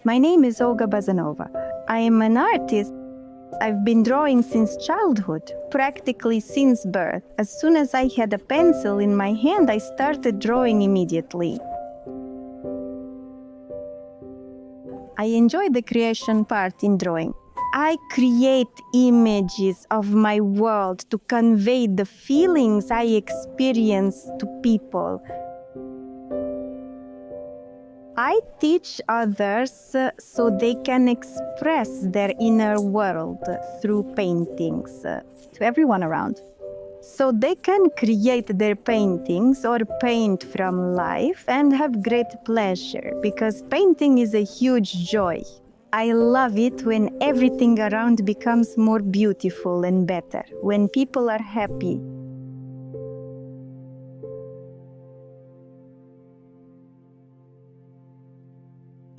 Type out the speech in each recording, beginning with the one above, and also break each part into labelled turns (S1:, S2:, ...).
S1: My name is Olga Bazanova. I am an artist. I've been drawing since childhood, practically since birth. As soon as I had a pencil in my hand, I started drawing immediately. I enjoy the creation part in drawing. I create images of my world to convey the feelings I experience to people. I teach others so they can express their inner world through paintings to everyone around. So they can create their paintings or paint from life and have great pleasure, because painting is a huge joy. I love it when everything around becomes more beautiful and better, when people are happy.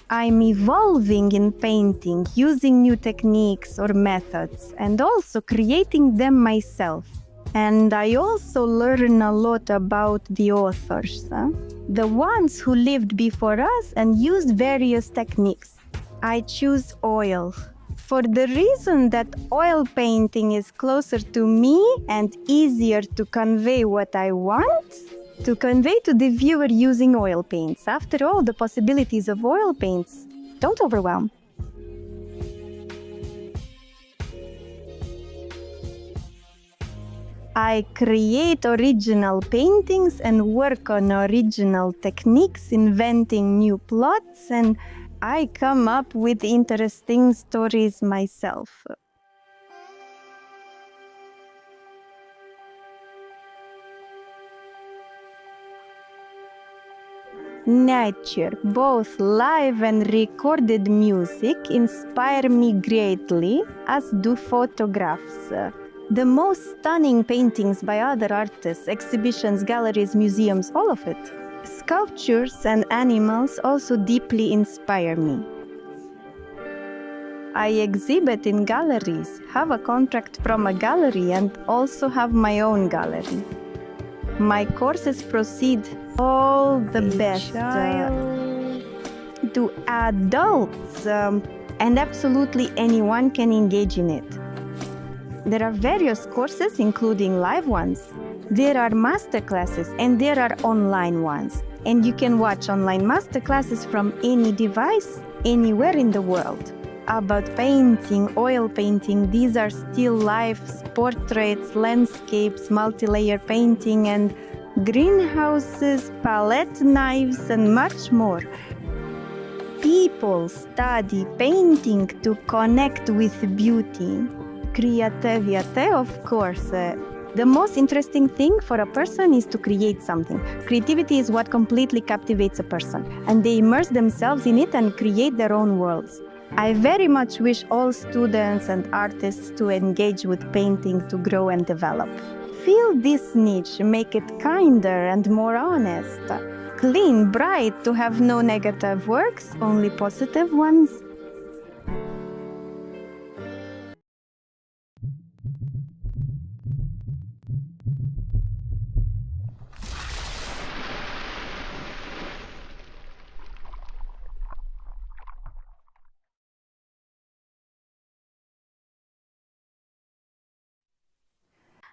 S1: I'm evolving in painting, using new techniques or methods, and also creating them myself. And I also learn a lot about the authors, the ones who lived before us and used various techniques. I choose oil for the reason that oil painting is closer to me and easier to convey what I want to convey to the viewer using oil paints. After all, the possibilities of oil paints don't overwhelm. I create original paintings and work on original techniques, inventing new plots, and I come up with interesting stories myself. Nature, both live and recorded music, inspire me greatly, as do photographs. The most stunning paintings by other artists, exhibitions, galleries, museums, all of it. Sculptures and animals also deeply inspire me. I exhibit in galleries, have a contract from a gallery, and also have my own gallery. My courses proceed all the best to adults, and absolutely anyone can engage in it. There are various courses, including live ones. There are masterclasses, and there are online ones. And you can watch online masterclasses from any device, anywhere in the world. About painting, oil painting, these are still lifes, portraits, landscapes, multi-layer painting, and greenhouses, palette knives, and much more. People study painting to connect with beauty. Creativity, of course. The most interesting thing for a person is to create something. Creativity is what completely captivates a person, and they immerse themselves in it and create their own worlds. I very much wish all students and artists to engage with painting to grow and develop. Feel this niche, make it kinder and more honest. Clean, bright, to have no negative works, only positive ones.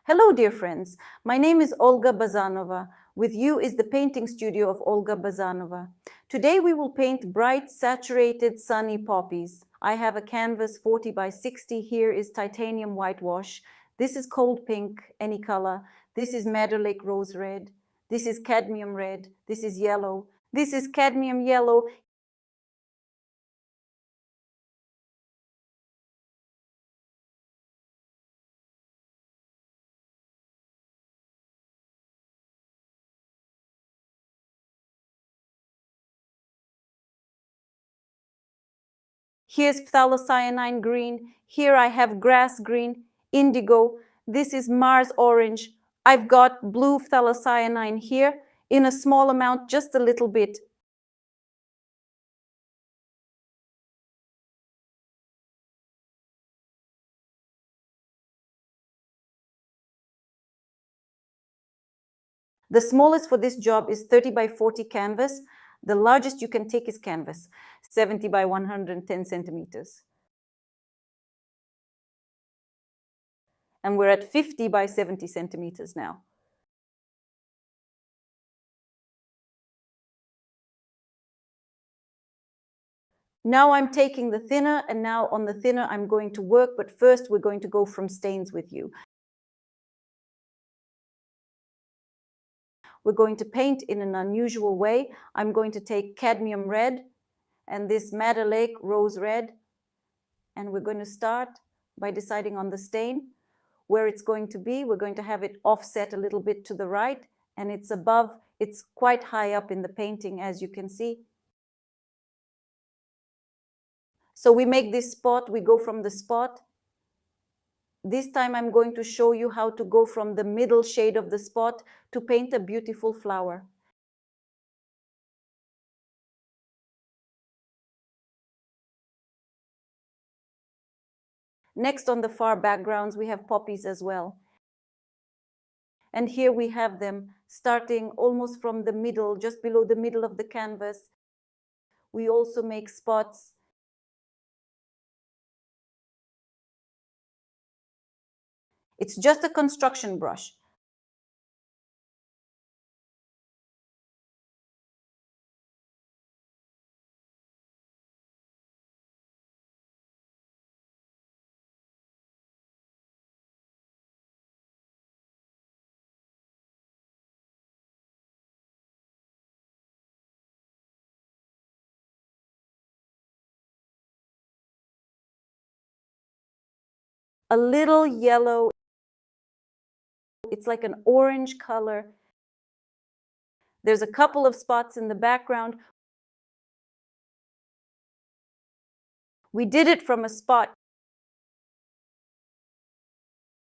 S2: Hello, dear friends. My name is Olga Bazanova. With you is the painting studio of Olga Bazanova. Today we will paint bright, saturated, sunny poppies. I have a canvas 40 by 60. Here is titanium whitewash. This is cold pink, any color. This is Madder Lake rose red. This is cadmium red. This is yellow. This is cadmium yellow. Here's phthalocyanine green. Here I have grass green, indigo. This is Mars orange. I've got blue phthalocyanine here in a small amount, just a little bit. The smallest for this job is 30 by 40 canvas. The largest you can take is canvas, 70 by 110 centimeters. And we're at 50 by 70 centimeters now. Now I'm taking the thinner, and now on the thinner I'm going to work, but first we're going to go from stains with you. We're going to paint in an unusual way. I'm going to take cadmium red and this Madder Lake rose red, and we're going to start by deciding on the stain, where it's going to be. We're going to have it offset a little bit to the right, and it's above, it's quite high up in the painting, as you can see. So we make this spot, we go from the spot. This time I'm going to show you how to go from the middle shade of the spot to paint a beautiful flower. Next, on the far backgrounds, we have poppies as well. And here we have them starting almost from the middle, just below the middle of the canvas. We also make spots. It's just a construction brush. A little yellow. It's like an orange color. There's a couple of spots in the background. We did it from a spot.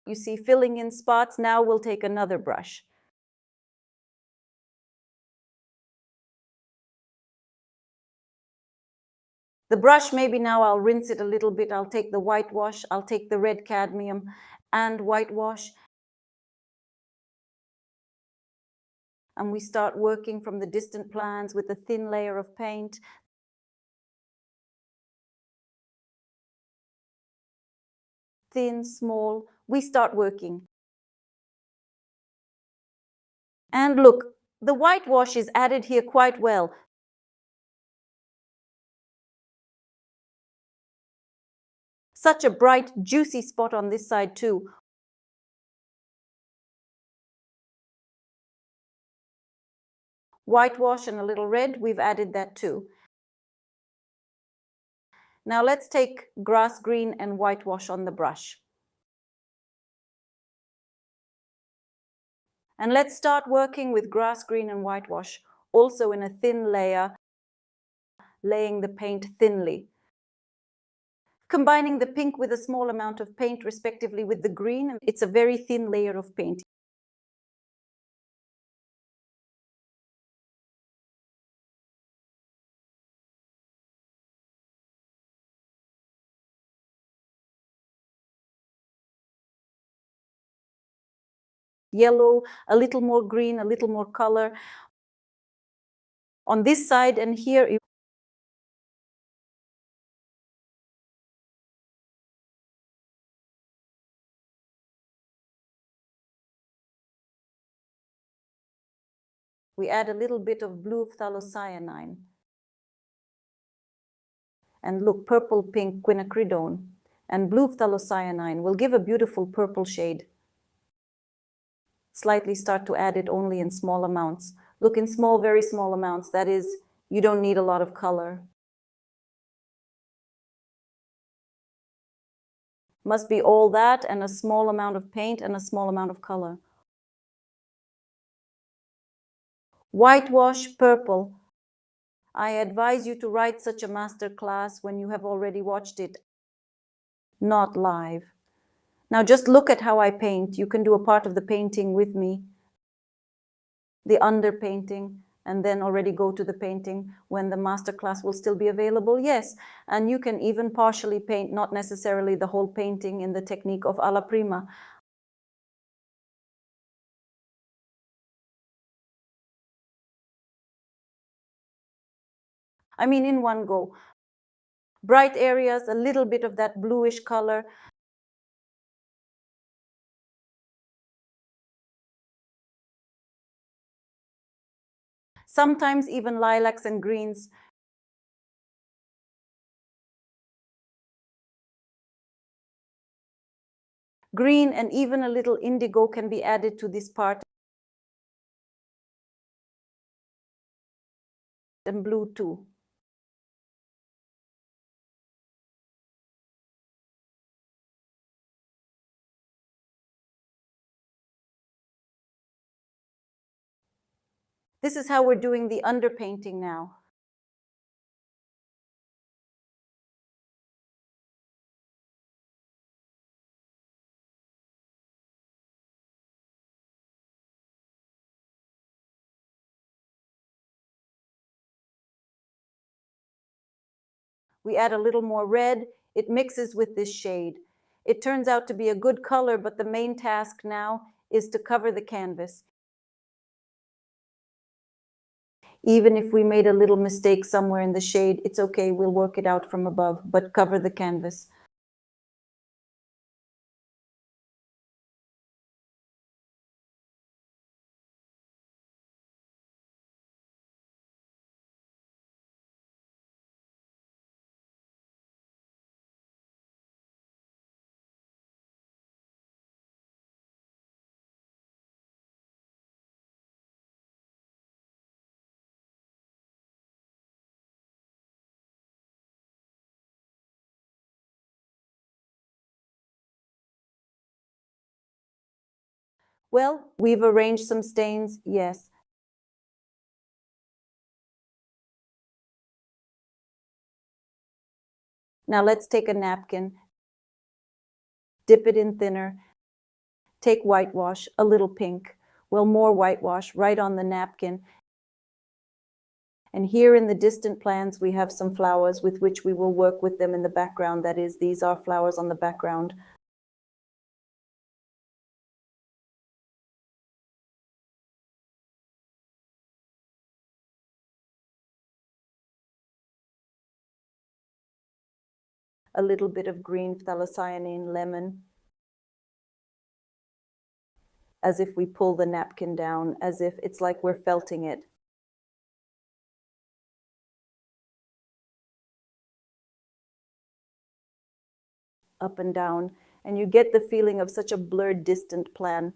S2: You see, filling in spots. Now we'll take another brush. The brush, maybe now I'll rinse it a little bit. I'll take the whitewash, I'll take the red cadmium and whitewash. And we start working from the distant plans with a thin layer of paint. Thin, small, we start working. And look, the whitewash is added here quite well. Such a bright, juicy spot on this side too. Whitewash and a little red, we've added that too. Now let's take grass green and whitewash on the brush. And let's start working with grass green and whitewash, also in a thin layer, laying the paint thinly. Combining the pink with a small amount of paint, respectively, with the green, it's a very thin layer of paint. Yellow, a little more green, a little more color. On this side and here, we add a little bit of blue phthalocyanine. And look, purple pink quinacridone and blue phthalocyanine will give a beautiful purple shade. Slightly start to add it only in small amounts. Look, in small, very small amounts. That is, you don't need a lot of color. Must be all that and a small amount of paint and a small amount of color. Whitewash purple. I advise you to write such a master class when you have already watched it, not live. Now just look at how I paint. You can do a part of the painting with me, the underpainting, and then already go to the painting when the master class will still be available. Yes, and you can even partially paint, not necessarily the whole painting, in the technique of alla prima. I mean, in one go. Bright areas, a little bit of that bluish color. Sometimes even lilacs and greens. Green and even a little indigo can be added to this part. And blue too. This is how we're doing the underpainting now. We add a little more red. It mixes with this shade. It turns out to be a good color, but the main task now is to cover the canvas. Even if we made a little mistake somewhere in the shade, it's okay, we'll work it out from above, but cover the canvas. Well, we've arranged some stains, yes. Now let's take a napkin, dip it in thinner, take whitewash, a little pink, well, more whitewash right on the napkin. And here in the distant plans, we have some flowers with which we will work with them in the background. That is, these are flowers on the background. A little bit of green phthalocyanine lemon, as if we pull the napkin down, as if it's like we're felting it. Up and down, and you get the feeling of such a blurred, distant plan.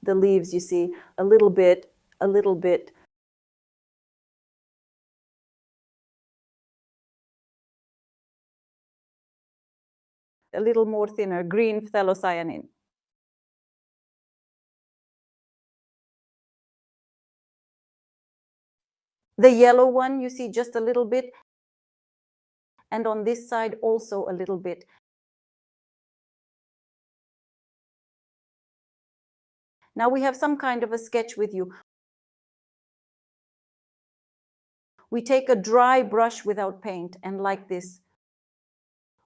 S2: The leaves, you see, a little bit, a little bit. A little more thinner, green phthalocyanine. The yellow one, you see just a little bit, and on this side also a little bit. Now we have some kind of a sketch with you. We take a dry brush without paint, and like this.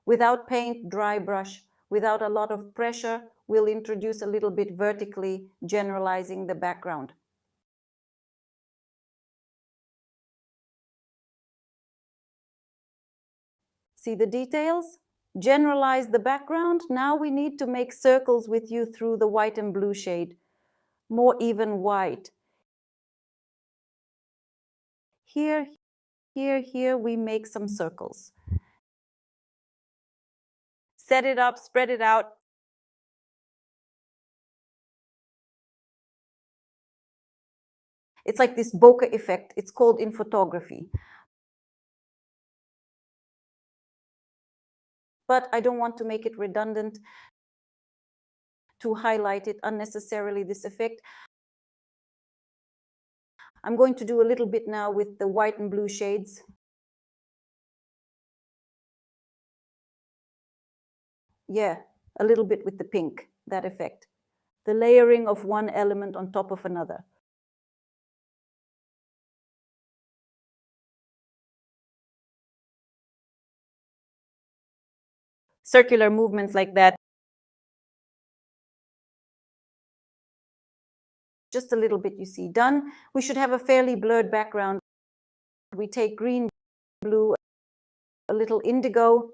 S2: Without paint, dry brush. Without a lot of pressure, we'll introduce a little bit vertically, generalizing the background. See the details? Generalize the background. Now we need to make circles with you through the white and blue shade. More even white. Here, here, we make some circles. Set it up, spread it out. It's like this bokeh effect. It's called in photography. But I don't want to make it redundant, to highlight it unnecessarily, this effect. I'm going to do a little bit now with the white and blue shades. Yeah, a little bit with the pink, that effect. The layering of one element on top of another. Circular movements like that just a little bit, you see. Done. We should have a fairly blurred background. We take green, blue, a little indigo.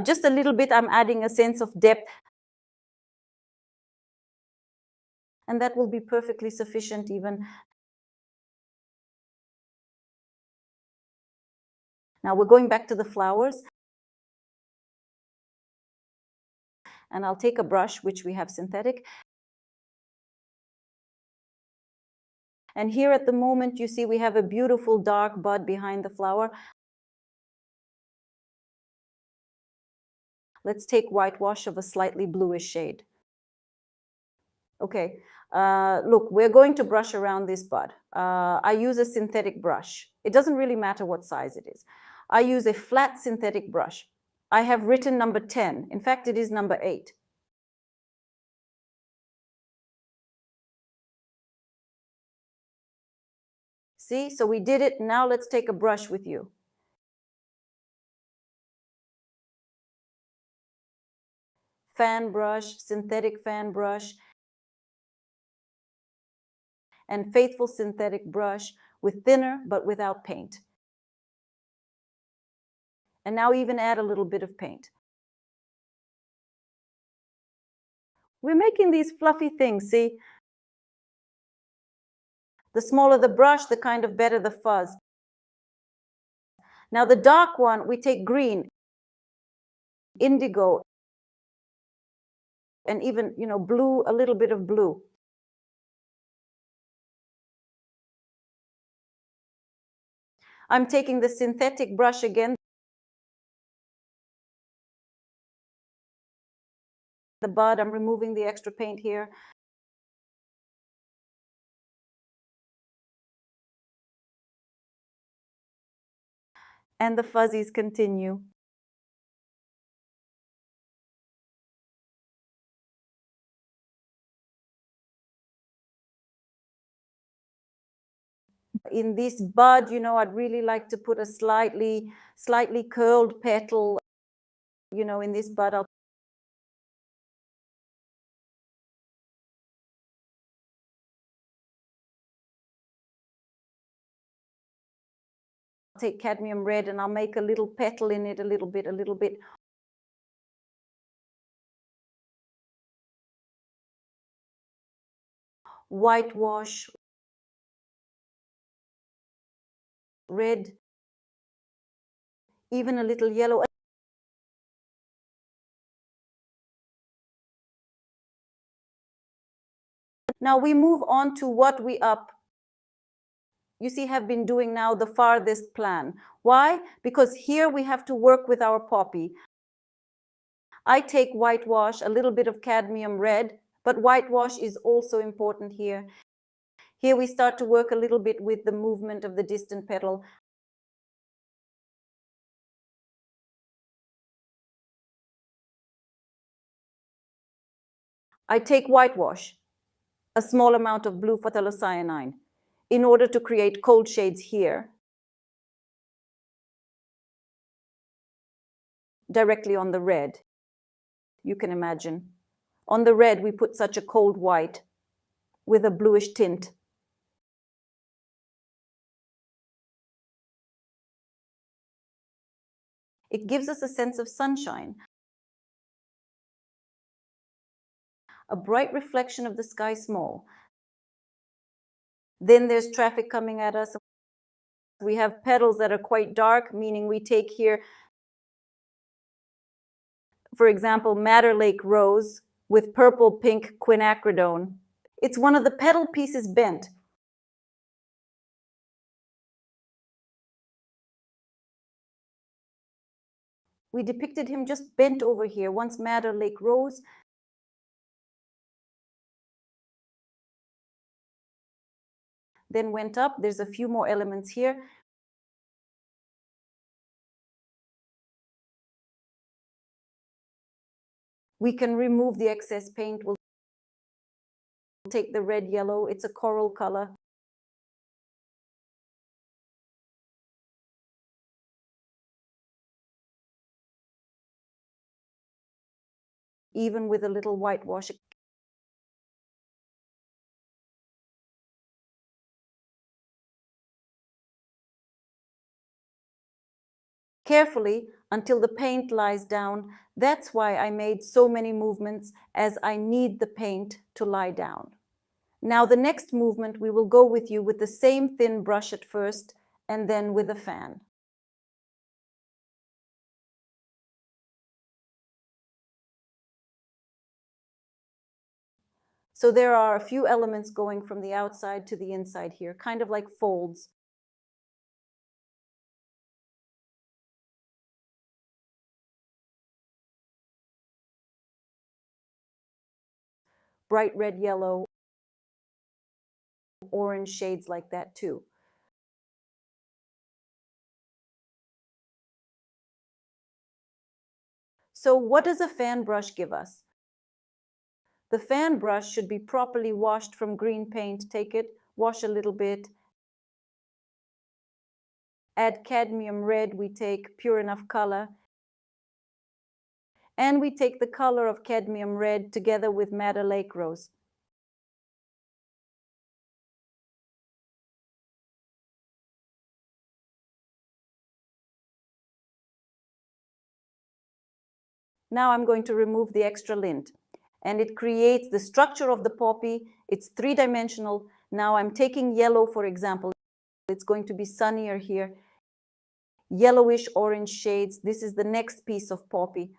S2: Just a little bit, I'm adding a sense of depth. And that will be perfectly sufficient even. Now we're going back to the flowers. And I'll take a brush, which we have synthetic. And here at the moment, you see we have a beautiful dark bud behind the flower. Let's take whitewash of a slightly bluish shade. Okay, look, we're going to brush around this bud. I use a synthetic brush. It doesn't really matter what size it is. I use a flat synthetic brush. I have written number 10. In fact, it is number 8. See, so we did it. Now let's take a brush with you. Fan brush, synthetic fan brush, and faithful synthetic brush with thinner but without paint. And now even add a little bit of paint. We're making these fluffy things, see? The smaller the brush, the kind of better the fuzz. Now the dark one, we take green, indigo, and even, blue, a little bit of blue. I'm taking the synthetic brush again. The bud, I'm removing the extra paint here. And the fuzzies continue. In this bud, I'd really like to put a slightly curled petal, in this bud. I'll take cadmium red and I'll make a little petal in it, a little bit. Whitewash, red, even a little yellow. Now we move on to what we have been doing now the farthest plan. Why? Because here we have to work with our poppy. I take whitewash, a little bit of cadmium red, but whitewash is also important here. Here we start to work a little bit with the movement of the distant petal. I take whitewash, a small amount of blue phthalocyanine, in order to create cold shades here, directly on the red. You can imagine On the red, we put such a cold white with a bluish tint. It gives us a sense of sunshine, a bright reflection of the sky small. Then there's traffic coming at us. We have petals that are quite dark, meaning we take here, for example, Madder Lake Rose with purple-pink quinacridone. It's one of the petal pieces bent. We depicted him just bent over here, once Madder Lake Rose. Then went up. There's a few more elements here. We can remove the excess paint. We'll take the red yellow. It's a coral color. Even with a little whitewash. Carefully until the paint lies down. That's why I made so many movements, as I need the paint to lie down. Now the next movement we will go with you with the same thin brush at first, and then with a fan. So there are a few elements going from the outside to the inside here, kind of like folds. Bright red, yellow, orange shades like that too. So what does a fan brush give us? The fan brush should be properly washed from green paint. Take it, wash a little bit. Add cadmium red, we take pure enough color. And we take the color of cadmium red together with Madder Lake Rose. Now I'm going to remove the extra lint. And it creates the structure of the poppy. It's three-dimensional. Now I'm taking yellow, for example. It's going to be sunnier here. Yellowish orange shades. This is the next piece of poppy.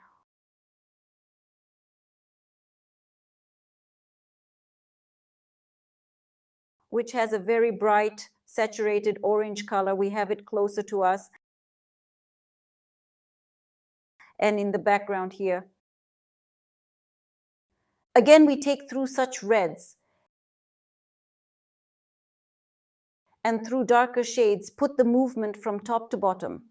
S2: Which has a very bright, saturated orange color. We have it closer to us. And in the background here. Again, we take through such reds. And through darker shades, put the movement from top to bottom.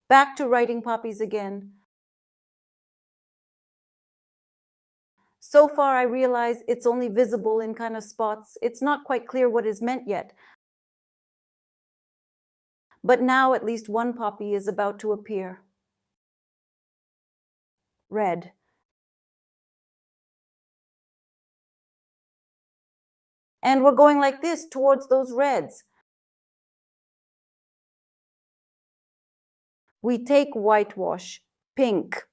S2: Back to writing poppies again. So far, I realize it's only visible in kind of spots. It's not quite clear what is meant yet. But now at least one poppy is about to appear. Red. And we're going like this towards those reds. We take whitewash, pink.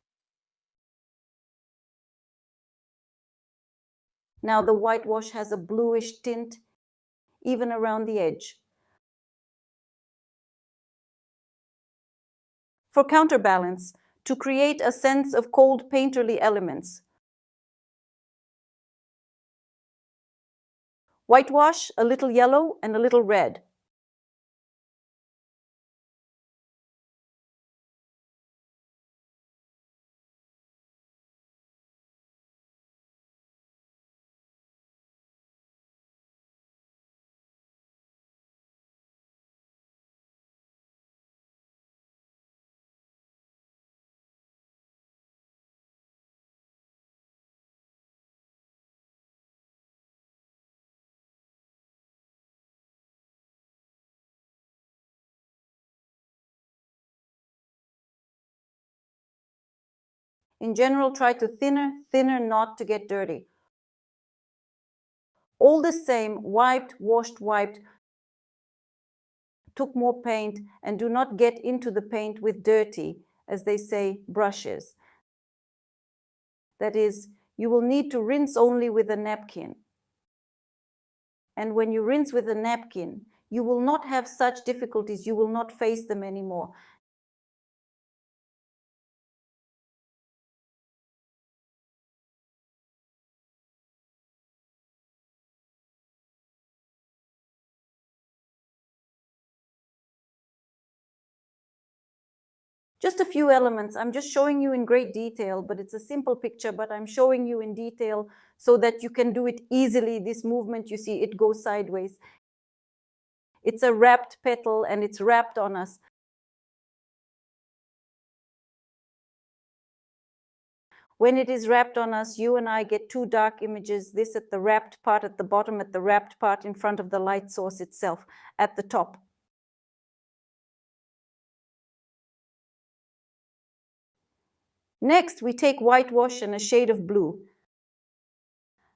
S2: Now the whitewash has a bluish tint, even around the edge. For counterbalance, to create a sense of cold painterly elements. Whitewash, a little yellow and a little red. In general, try to thinner, not to get dirty. All the same, wiped, washed, wiped, took more paint, and do not get into the paint with dirty, as they say, brushes. That is, you will need to rinse only with a napkin. And when you rinse with a napkin, you will not have such difficulties, you will not face them anymore. Just a few elements. I'm just showing you in great detail, but it's a simple picture, but I'm showing you in detail so that you can do it easily. This movement, you see, it goes sideways. It's a wrapped petal and it's wrapped on us. When it is wrapped on us, you and I get two dark images, this at the wrapped part at the bottom, at the wrapped part in front of the light source itself at the top. Next, we take whitewash and a shade of blue.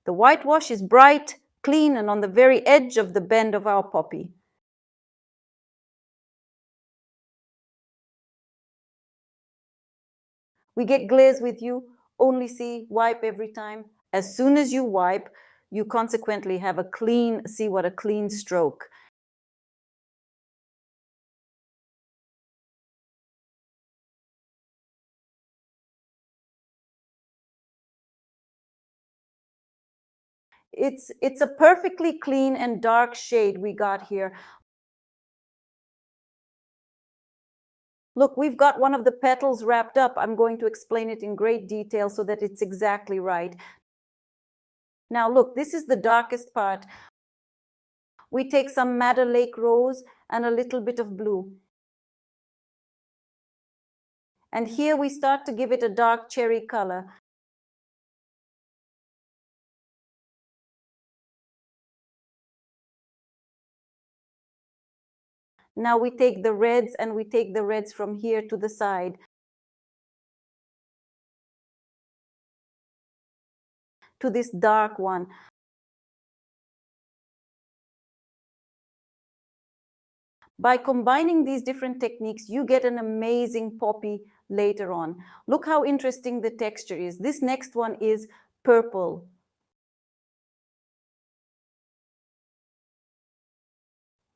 S2: The whitewash is bright, clean, and on the very edge of the bend of our poppy. We get glares with you, only see, wipe every time. As soon as you wipe, you consequently have a clean, see what a clean stroke. It's a perfectly clean and dark shade we got here. Look, we've got one of the petals wrapped up. I'm going to explain it in great detail so that it's exactly right. Now look, this is the darkest part. We take some Madder Lake rose and a little bit of blue. And here we start to give it a dark cherry color. Now we take the reds and we take the reds from here to the side. To this dark one. By combining these different techniques, you get an amazing poppy later on. Look how interesting the texture is. This next one is purple.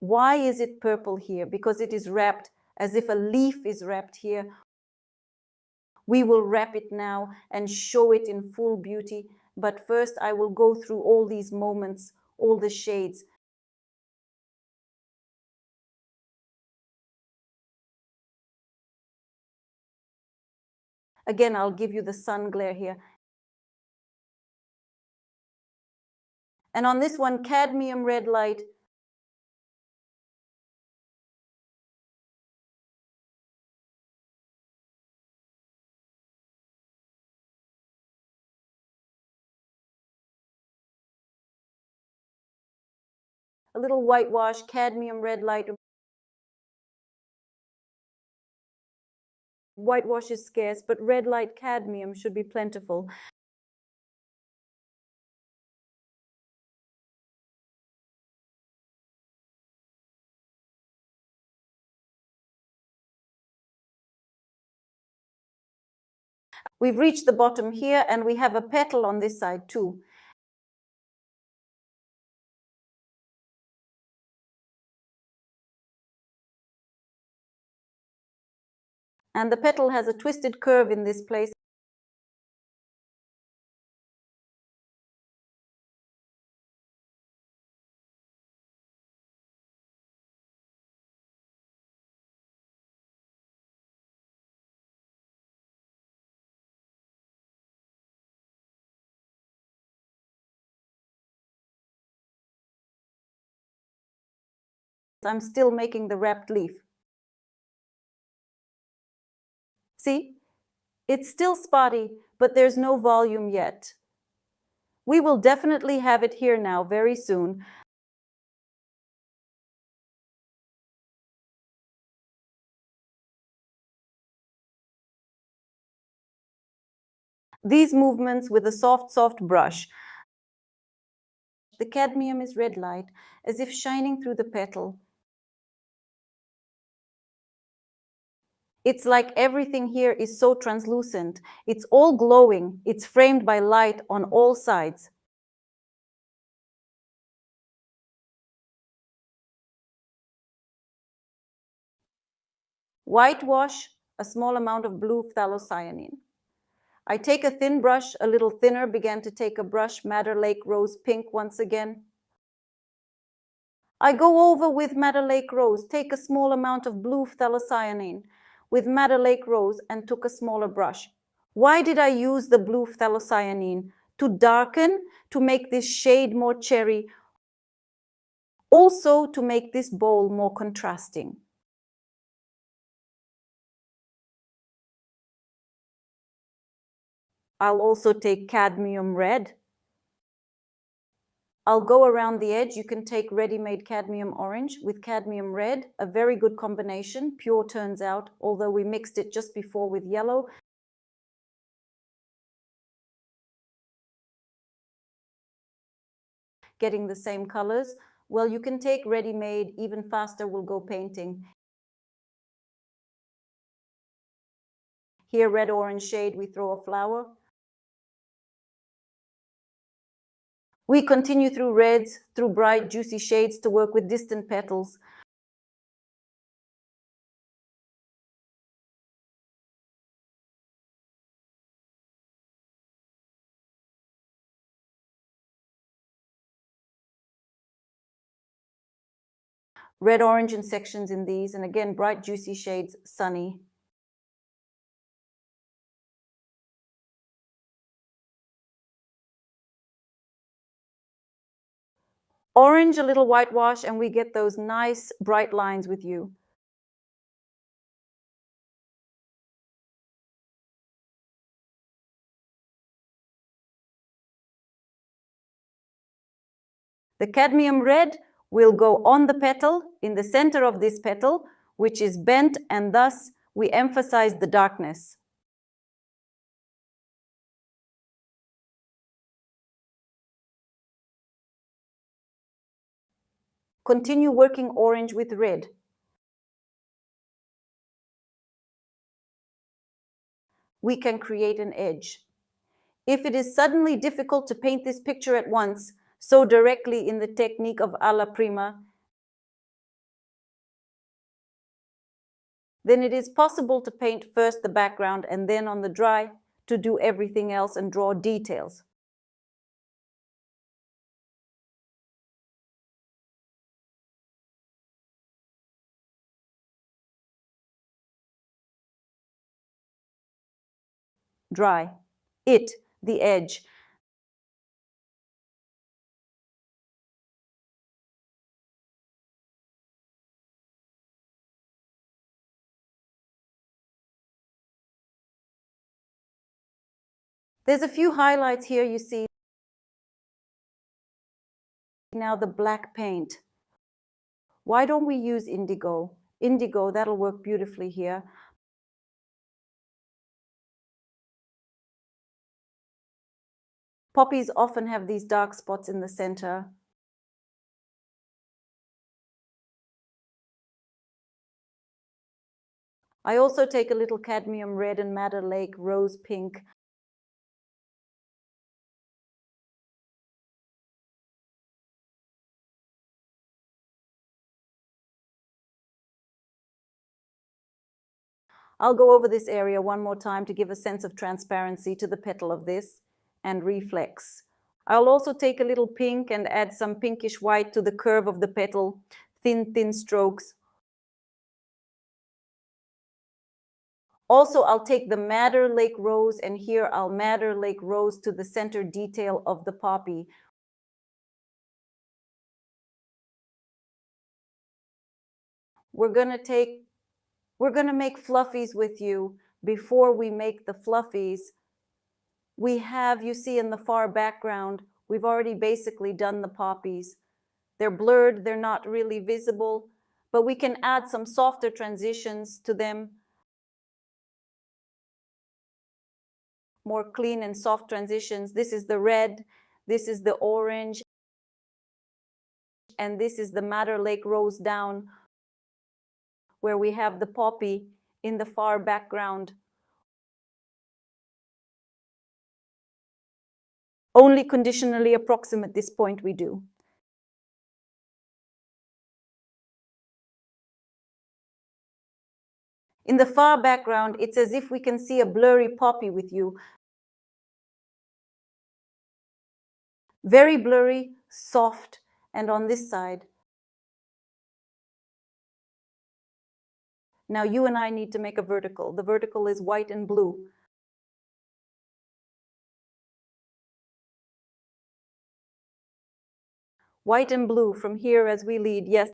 S2: Why is it purple here? Because it is wrapped as if a leaf is wrapped here. We will wrap it now and show it in full beauty. But first I will go through all these moments, all the shades. Again, I'll give you the sun glare here. And on this one, cadmium red light. A little whitewash, cadmium red light. Whitewash is scarce, but red light cadmium should be plentiful. We've reached the bottom here and we have a petal on this side too. And the petal has a twisted curve in this place. I'm still making the wrapped leaf. See, it's still spotty, but there's no volume yet. We will definitely have it here now very soon. these movements with a soft brush. The cadmium is red light, as if shining through the petal. It's like everything here is so translucent. It's all glowing. It's framed by light on all sides. Whitewash, a small amount of blue phthalocyanine. I take a thin brush, a little thinner, began to take a brush, Madder Lake Rose Pink once again. I go over with Madder Lake Rose, take a small amount of blue phthalocyanine with Madder Lake Rose and took a smaller brush. Why did I use the blue phthalocyanine? To darken, to make this shade more cherry, also to make this bowl more contrasting. I'll also take cadmium red. I'll go around the edge. You can take ready-made cadmium orange with cadmium red, a very good combination, pure turns out, although we mixed it just before with yellow. Getting the same colors. Well, you can take ready-made, even faster we'll go painting. Here, red-orange shade, we throw a flower. We continue through reds, through bright, juicy shades to work with distant petals. Red-orange in sections in these, and again, bright, juicy shades, sunny. Orange, a little whitewash, and we get those nice bright lines with you. The cadmium red will go on the petal, in the center of this petal, which is bent, and thus we emphasize the darkness. Continue working orange with red. We can create an edge. If it is suddenly difficult to paint this picture at once, so directly in the technique of alla prima, then it is possible to paint first the background and then on the dry to do everything else and draw details. Dry. It, the edge. There's a few highlights here you see. Now the black paint. Why don't we use indigo? Indigo, that'll work beautifully here. Poppies often have these dark spots in the center. I also take a little cadmium red and Madder Lake rose pink. I'll go over this area one more time to give a sense of transparency to the petal of this and reflex. I'll also take a little pink and add some pinkish white to the curve of the petal, thin strokes. Also, I'll take the Madder Lake Rose, and here I'll Madder Lake Rose to the center detail of the poppy. We're gonna make fluffies with you. Before we make the fluffies, we have, you see in the far background, we've already basically done the poppies. They're blurred, they're not really visible, but we can add some softer transitions to them. more clean and soft transitions. This is the red, this is the orange, and this is the Madder Lake Rose down, where we have the poppy in the far background. Only conditionally approximate this point we do. In the far background, it's as if we can see a blurry poppy with you. Very blurry, soft, and on this side. Now you and I need to make a vertical. The vertical is white and blue. White and blue from here as we lead, yes.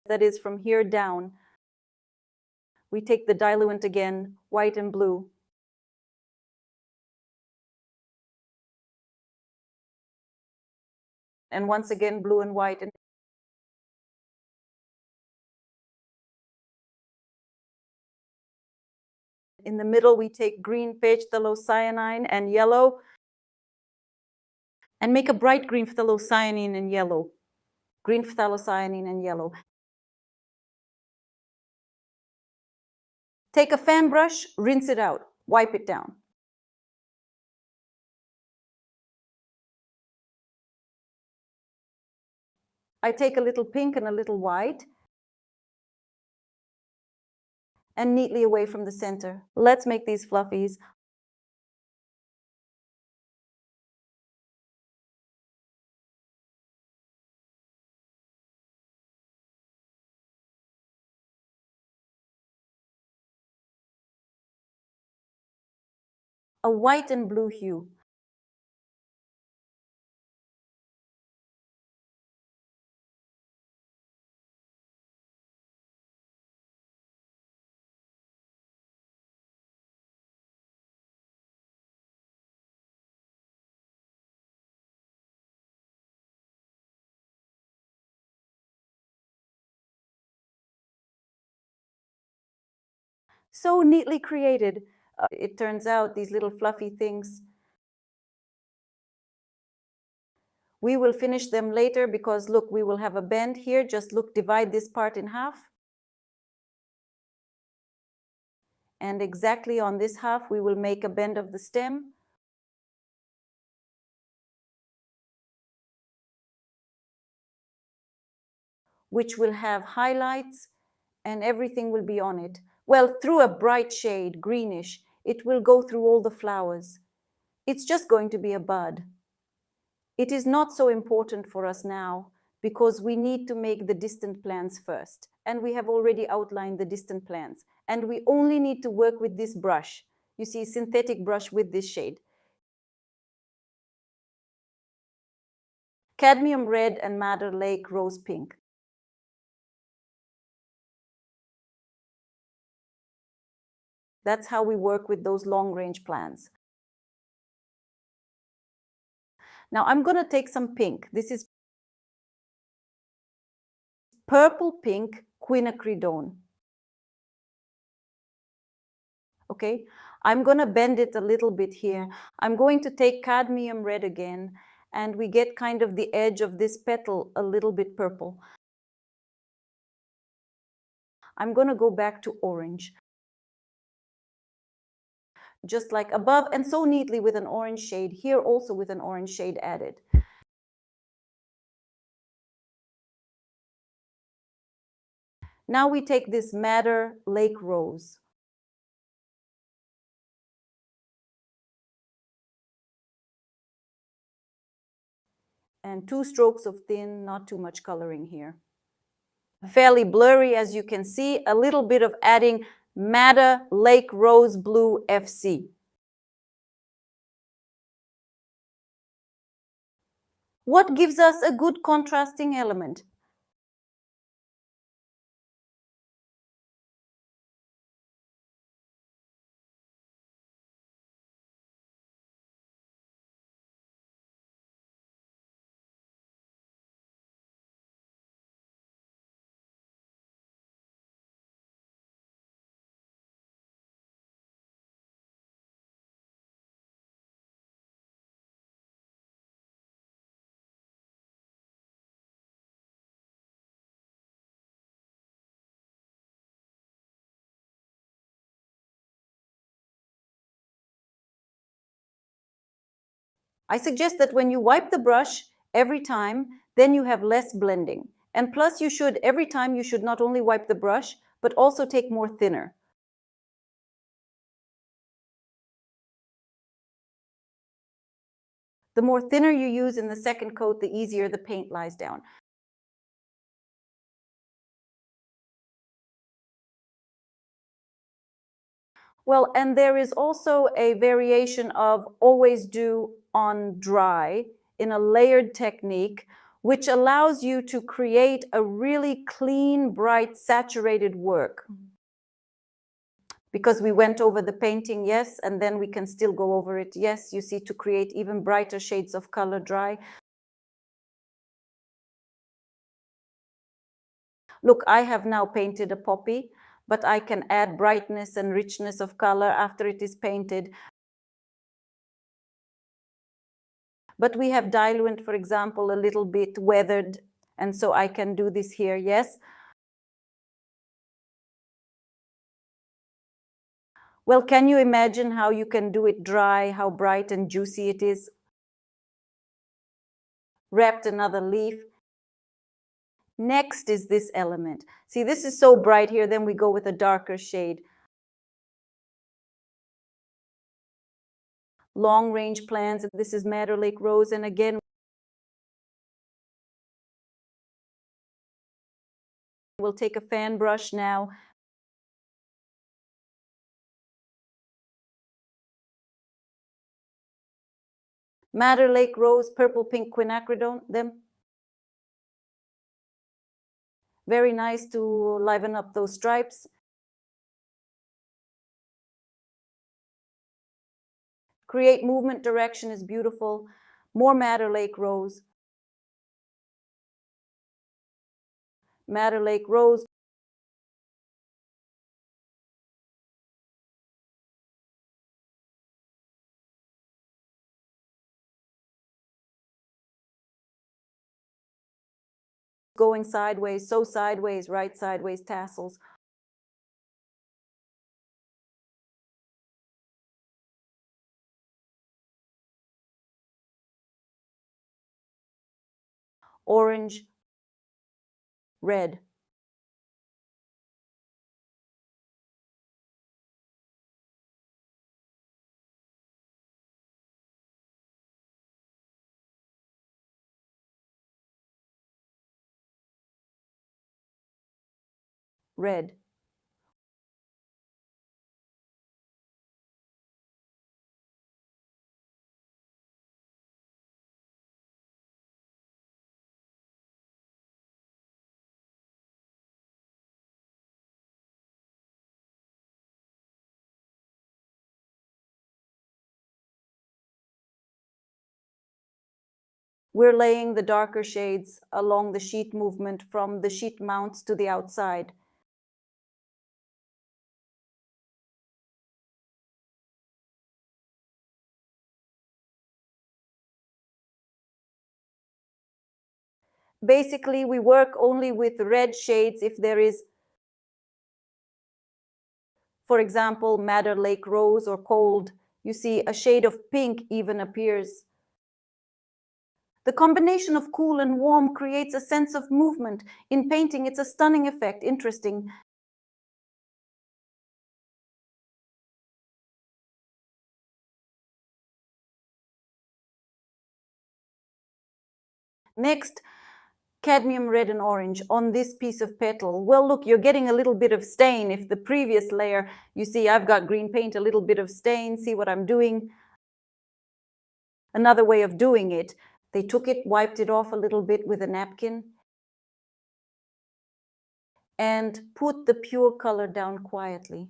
S2: That is from here down. We take the diluent again, white and blue. And once again, blue and white. In the middle, we take green phthalocyanine and yellow, and make a bright green phthalocyanine and yellow. Green phthalocyanine and yellow. Take a fan brush, rinse it out, wipe it down. I take a little pink and a little white, and neatly away from the center. Let's make these fluffies. A white and blue hue. So neatly created. It turns out these little fluffy things, we will finish them later because look, we will have a bend here. Just look, divide this part in half. And exactly on this half, we will make a bend of the stem. Which will have highlights and everything will be on it. Well, through a bright shade, greenish, it will go through all the flowers. It's just going to be a bud. It is not so important for us now because we need to make the distant plants first. And we have already outlined the distant plants. And we only need to work with this brush. You see, synthetic brush with this shade. Cadmium red and Madder Lake rose pink. That's how we work with those long-range plants. Now I'm going to take some pink. This is purple pink quinacridone. Okay, I'm going to bend it a little bit here. I'm going to take cadmium red again, and we get kind of the edge of this petal a little bit purple. I'm going to go back to orange. Just like above, and so neatly with an orange shade, here also with an orange shade added. Now we take this Madder Lake Rose. And 2 strokes of thin, not too much coloring here. Fairly blurry, as you can see, a little bit of adding Madder Lake Rose Blue FC. What gives us a good contrasting element? I suggest that when you wipe the brush every time, then you have less blending. And plus you should, every time you should not only wipe the brush, but also take more thinner. The more thinner you use in the second coat, the easier the paint lies down. Well, and there is also a variation of always do on dry in a layered technique, which allows you to create a really clean, bright, saturated work. Because we went over the painting, yes, and then we can still go over it, yes, you see, to create even brighter shades of color dry. Look, I have now painted a poppy, but I can add brightness and richness of color after it is painted. But we have diluent, for example, a little bit weathered, and so I can do this here, yes. Well, can you imagine how you can do it dry, how bright and juicy it is? Wrapped another leaf. Next is this element. See, this is so bright here, then we go with a darker shade. Long range plans, this is Madder Lake Rose, and again, we'll take a fan brush now. Madder Lake Rose, purple pink quinacridone, them. Very nice to liven up those stripes. Create movement, direction is beautiful. More Madder Lake Rose. Madder Lake Rose. Going sideways, so sideways, right sideways tassels. Orange, red. Red. We're laying the darker shades along the sheet movement from the sheet mounts to the outside. Basically, we work only with red shades if there is, for example, Madder Lake Rose or Cold. You see, a shade of pink even appears. The combination of cool and warm creates a sense of movement. In painting, it's a stunning effect, interesting. Next, cadmium red and orange on this piece of petal. Well, look, you're getting a little bit of stain. If the previous layer, you see I've got green paint, a little bit of stain. See what I'm doing? Another way of doing it, they took it, wiped it off a little bit with a napkin, and put the pure color down quietly.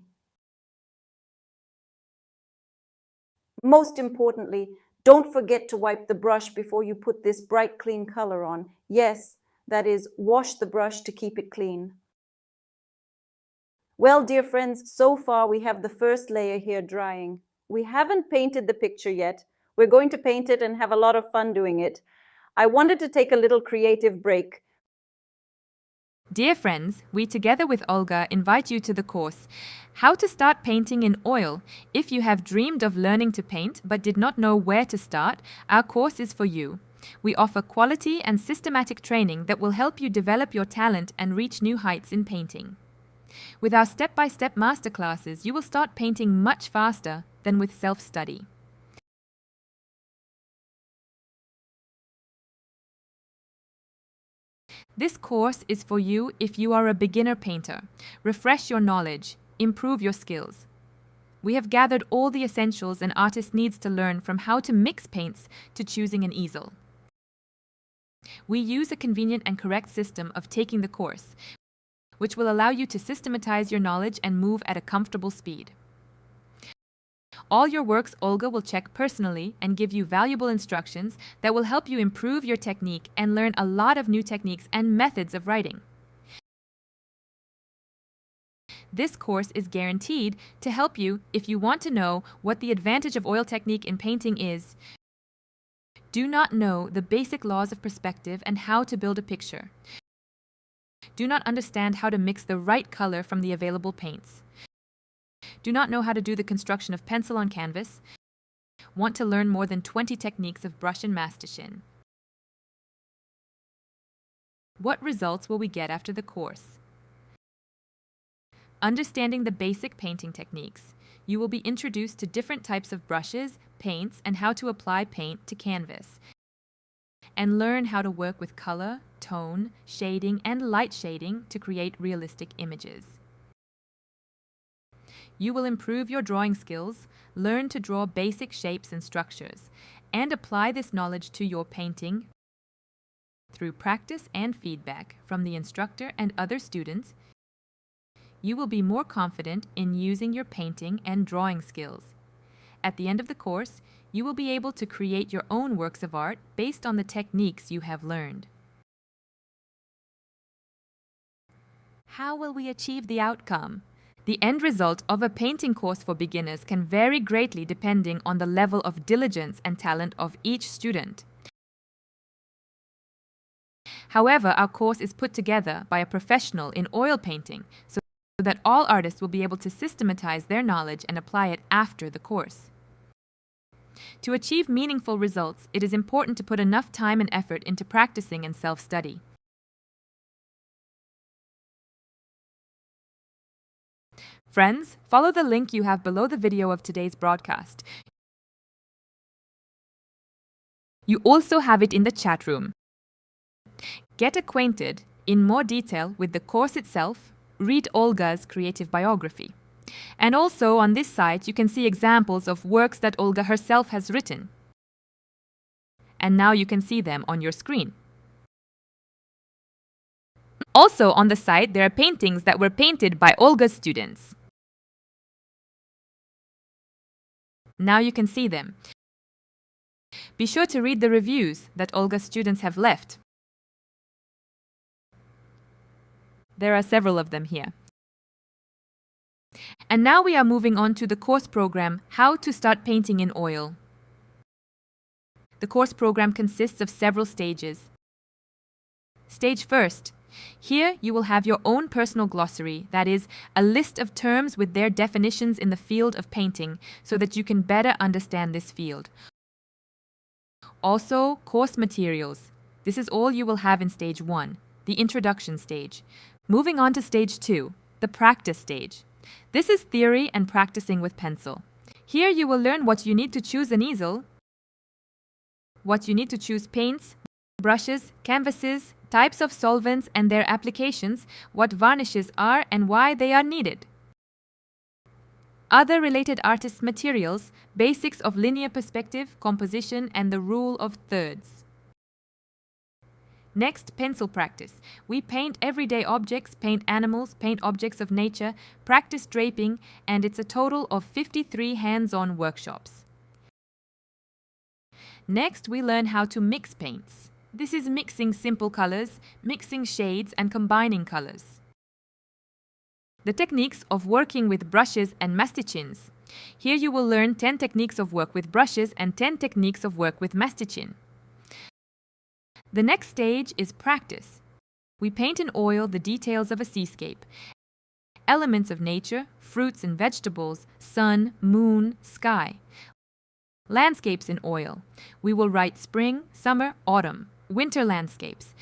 S2: Most importantly, don't forget to wipe the brush before you put this bright, clean color on. Yes, that is, wash the brush to keep it clean. Well, dear friends, so far we have the first layer here drying. We haven't painted the picture yet. We're going to paint it and have a lot of fun doing it. I wanted to take a little creative break.
S3: Dear friends, we together with Olga invite you to the course, How to Start Painting in Oil. If you have dreamed of learning to paint but did not know where to start, our course is for you. We offer quality and systematic training that will help you develop your talent and reach new heights in painting. With our step-by-step masterclasses, you will start painting much faster than with self-study. This course is for you if you are a beginner painter. Refresh your knowledge, improve your skills. We have gathered all the essentials an artist needs to learn, from how to mix paints to choosing an easel. We use a convenient and correct system of taking the course, which will allow you to systematize your knowledge and move at a comfortable speed. All your works Olga will check personally and give you valuable instructions that will help you improve your technique and learn a lot of new techniques and methods of writing. This course is guaranteed to help you if you want to know what the advantage of oil technique in painting is, do not know the basic laws of perspective and how to build a picture, do not understand how to mix the right color from the available paints, do not know how to do the construction of pencil on canvas, want to learn more than 20 techniques of brush and mastichin. What results will we get after the course? Understanding the basic painting techniques, you will be introduced to different types of brushes, paints, and how to apply paint to canvas, and learn how to work with color, tone, shading, and light shading to create realistic images. You will improve your drawing skills, learn to draw basic shapes and structures, and apply this knowledge to your painting. Through practice and feedback from the instructor and other students, you will be more confident in using your painting and drawing skills. At the end of the course, you will be able to create your own works of art based on the techniques you have learned. How will we achieve the outcome? The end result of a painting course for beginners can vary greatly depending on the level of diligence and talent of each student. However, our course is put together by a professional in oil painting, so that all artists will be able to systematize their knowledge and apply it after the course. To achieve meaningful results, it is important to put enough time and effort into practicing and self-study. Friends, follow the link you have below the video of today's broadcast. You also have it in the chat room. Get acquainted in more detail with the course itself, read Olga's creative biography. And also on this site you can see examples of works that Olga herself has written. And now you can see them on your screen. Also on the site there are paintings that were painted by Olga's students. Now you can see them. Be sure to read the reviews that Olga's students have left. There are several of them here. And now we are moving on to the course program, How to Start Painting in Oil. The course program consists of several stages. Stage first. Here you will have your own personal glossary, that is, a list of terms with their definitions in the field of painting, so that you can better understand this field. Also, course materials. This is all you will have in stage 1, the introduction stage. Moving on to stage 2, the practice stage. This is theory and practicing with pencil. Here you will learn what you need to choose an easel, what you need to choose paints, brushes, canvases, types of solvents and their applications, what varnishes are and why they are needed. Other related artist materials, basics of linear perspective, composition, and the rule of thirds. Next, pencil practice. We paint everyday objects, paint animals, paint objects of nature, practice draping, and it's a total of 53 hands-on workshops. Next, we learn how to mix paints. This is mixing simple colors, mixing shades, and combining colors. The techniques of working with brushes and mastichins. Here you will learn 10 techniques of work with brushes and 10 techniques of work with mastichin. The next stage is practice. We paint in oil the details of a seascape, elements of nature, fruits and vegetables, sun, moon, sky. Landscapes in oil. We will write spring, summer, autumn, winter landscapes.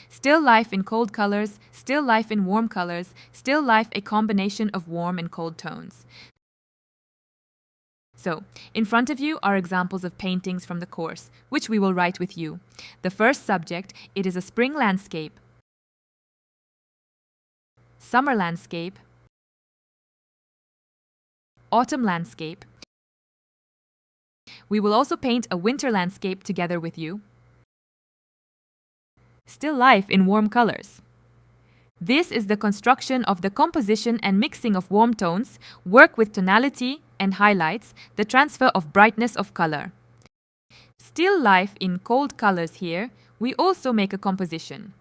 S3: Still life in cold colors, still life in warm colors, still life a combination of warm and cold tones. So, in front of you are examples of paintings from the course, which we will write with you. The first subject, it is a spring landscape, summer landscape, autumn landscape. We will also paint a winter landscape together with you. Still life in warm colors. This is the construction of the composition and mixing of warm tones, work with tonality and highlights, the transfer of brightness of color. Still life in cold colors here, we also make a composition.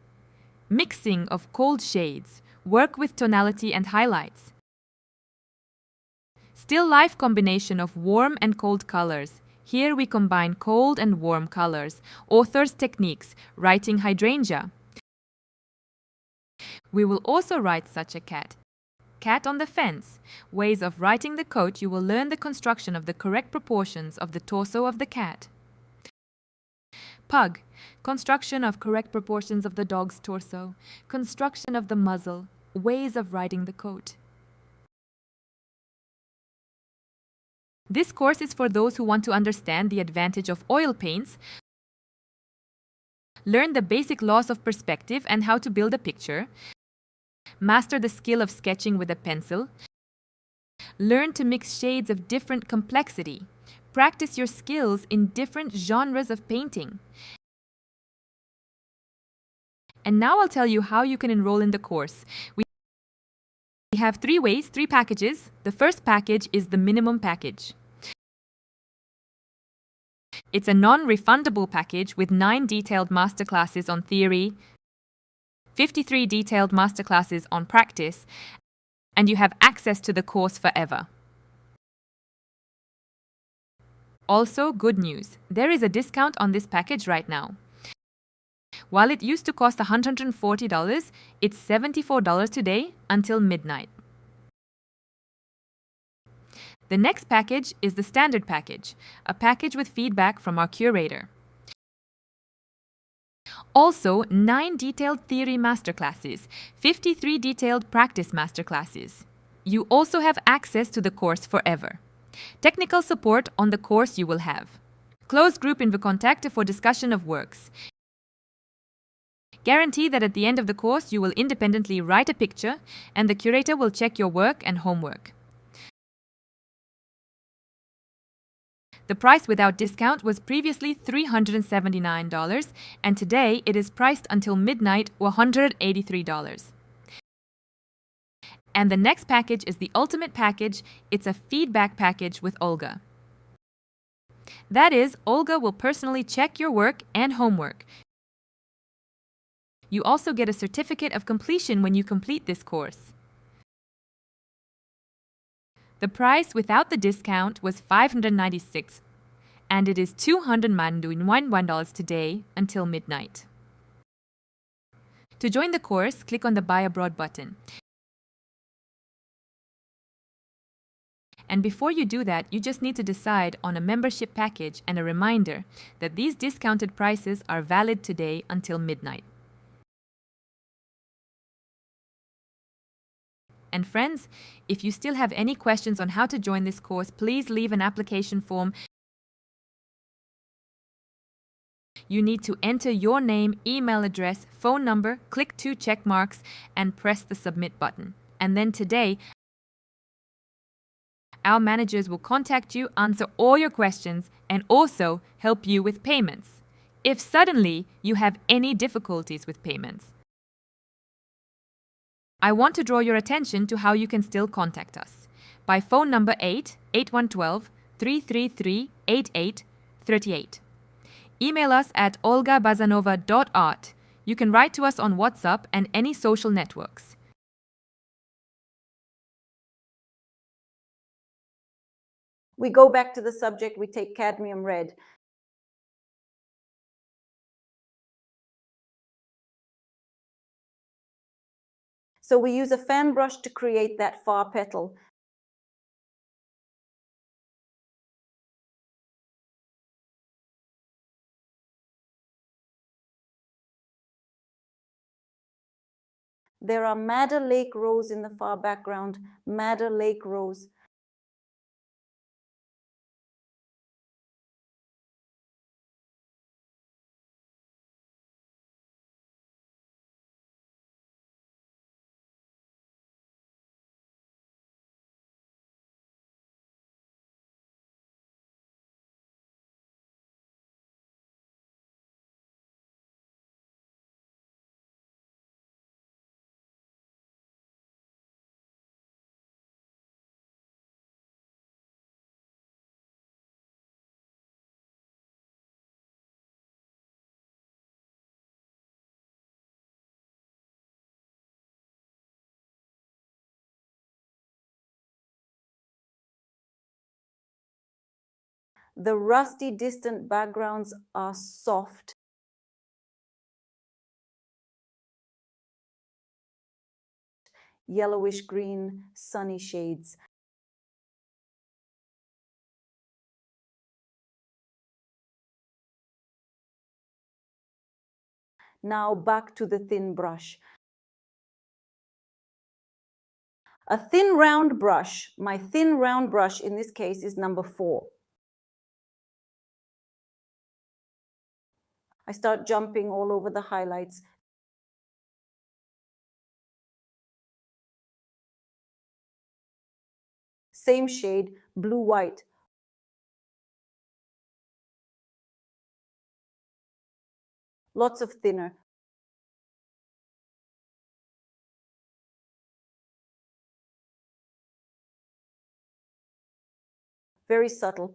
S3: Mixing of cold shades, work with tonality and highlights. Still life combination of warm and cold colors. Here we combine cold and warm colors. Author's techniques, writing hydrangea. We will also write such a cat. Cat on the fence. Ways of writing the coat, you will learn the construction of the correct proportions of the torso of the cat. Pug. Construction of correct proportions of the dog's torso. Construction of the muzzle. Ways of writing the coat. This course is for those who want to understand the advantage of oil paints, learn the basic laws of perspective and how to build a picture, master the skill of sketching with a pencil, learn to mix shades of different complexity, practice your skills in different genres of painting. And now I'll tell you how you can enroll in the course. We have three packages. The first package is the minimum package. It's a non-refundable package with 9 detailed masterclasses on theory, 53 detailed masterclasses on practice, and you have access to the course forever. Also, good news, there is a discount on this package right now. While it used to cost $140, it's $74 today until midnight. The next package is the standard package, a package with feedback from our curator. Also, 9 detailed theory masterclasses, 53 detailed practice masterclasses. You also have access to the course forever. Technical support on the course you will have. Closed group infocontakte for discussion of works. Guarantee that at the end of the course you will independently write a picture and the curator will check your work and homework. The price without discount was previously $379 and today it is priced until midnight $183. And the next package is the ultimate package. It's a feedback package with Olga. That is, Olga will personally check your work and homework. You also get a certificate of completion when you complete this course. The price without the discount was $596, and it is $291 today until midnight. To join the course, click on the Buy Abroad button. And before you do that, you just need to decide on a membership package and a reminder that these discounted prices are valid today until midnight. And friends, if you still have any questions on how to join this course, please leave an application form. You need to enter your name, email address, phone number, click 2 check marks, and press the submit button. And then today, our managers will contact you, answer all your questions, and also help you with payments, if suddenly you have any difficulties with payments. I want to draw your attention to how you can still contact us. By phone number 88112-333-8838. Email us at olgabazanova.art. You can write to us on WhatsApp and any social networks.
S2: We go back to the subject, we take cadmium red. So we use a fan brush to create that far petal. There are Madder Lake Rose in the far background, Madder Lake Rose. The rusty distant backgrounds are soft. Yellowish green, sunny shades. Now back to the thin brush. A thin round brush, my thin round brush in this case is number 4. I start jumping all over the highlights. Same shade, blue-white. Lots of thinner. Very subtle.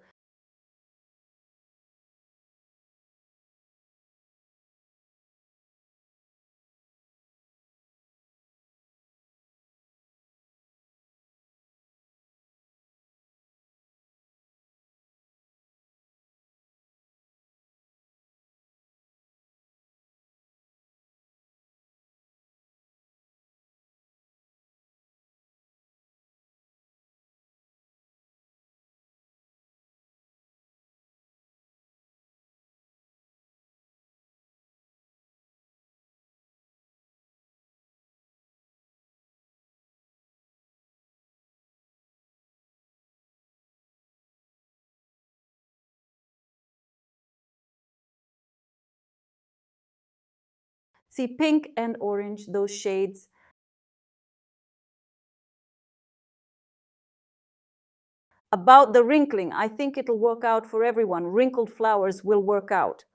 S2: See, pink and orange, those shades. About the wrinkling, I think it'll work out for everyone. Wrinkled flowers will work out.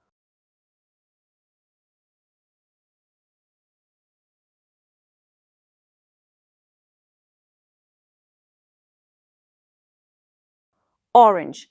S2: Orange.